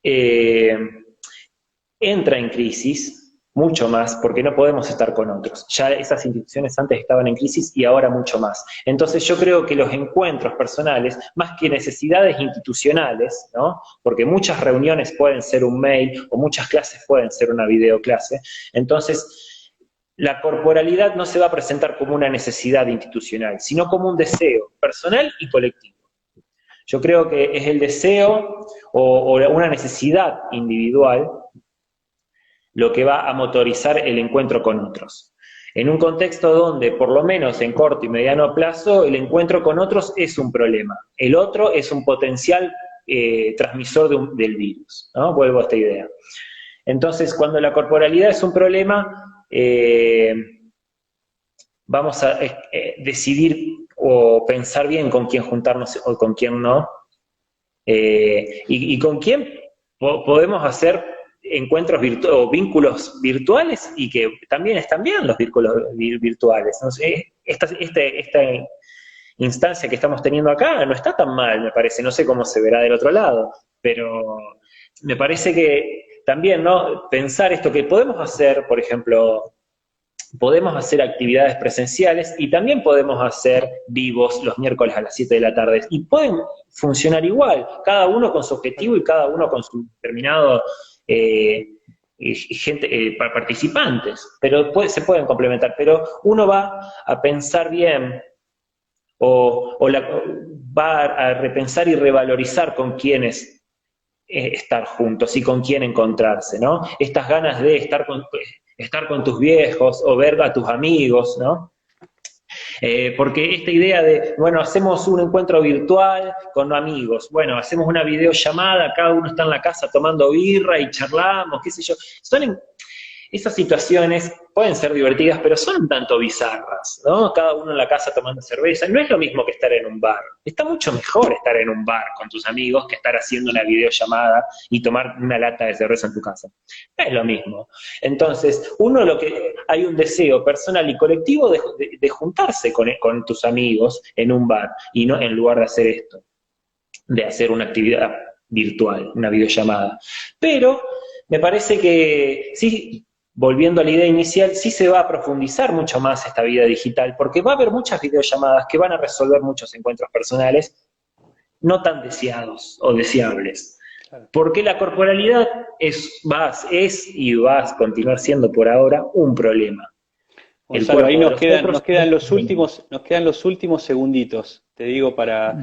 entra en crisis mucho más, porque no podemos estar con otros. Ya esas instituciones antes estaban en crisis y ahora mucho más. Entonces yo creo que los encuentros personales, más que necesidades institucionales, ¿no? Porque muchas reuniones pueden ser un mail, o muchas clases pueden ser una videoclase, entonces la corporalidad no se va a presentar como una necesidad institucional, sino como un deseo personal y colectivo. Yo creo que es el deseo o una necesidad individual lo que va a motorizar el encuentro con otros. En un contexto donde, por lo menos en corto y mediano plazo, el encuentro con otros es un problema. El otro es un potencial transmisor del virus, ¿no? Vuelvo a esta idea. Entonces, cuando la corporalidad es un problema, vamos a decidir o pensar bien con quién juntarnos o con quién no, y con quién podemos hacer encuentros o vínculos virtuales, y que también están bien los vínculos virtuales. Entonces, esta instancia que estamos teniendo acá no está tan mal, me parece. No sé cómo se verá del otro lado, pero me parece que también, ¿no? Pensar esto que podemos hacer, por ejemplo, podemos hacer actividades presenciales y también podemos hacer vivos los miércoles a las 7 de la tarde. Y pueden funcionar igual, cada uno con su objetivo y cada uno con su determinado participantes. Pero se pueden complementar. Pero uno va a pensar bien va a repensar y revalorizar con quiénes estar juntos y con quién encontrarse, ¿no? Estas ganas de estar con tus viejos o ver a tus amigos, ¿no? Porque esta idea de, bueno, hacemos un encuentro virtual con amigos, bueno, hacemos una videollamada, cada uno está en la casa tomando birra y charlamos, qué sé yo, esas situaciones pueden ser divertidas, pero son un tanto bizarras, ¿no? Cada uno en la casa tomando cerveza. No es lo mismo que estar en un bar. Está mucho mejor estar en un bar con tus amigos que estar haciendo una videollamada y tomar una lata de cerveza en tu casa. No es lo mismo. Entonces, hay un deseo personal y colectivo de juntarse con tus amigos en un bar, y no en lugar de hacer esto, de hacer una actividad virtual, una videollamada. Pero me parece que sí, volviendo a la idea inicial, sí se va a profundizar mucho más esta vida digital, porque va a haber muchas videollamadas que van a resolver muchos encuentros personales no tan deseados o deseables. Porque la corporalidad es y va a continuar siendo por ahora un problema. Gonzalo, ahí nos quedan los últimos segunditos, te digo, para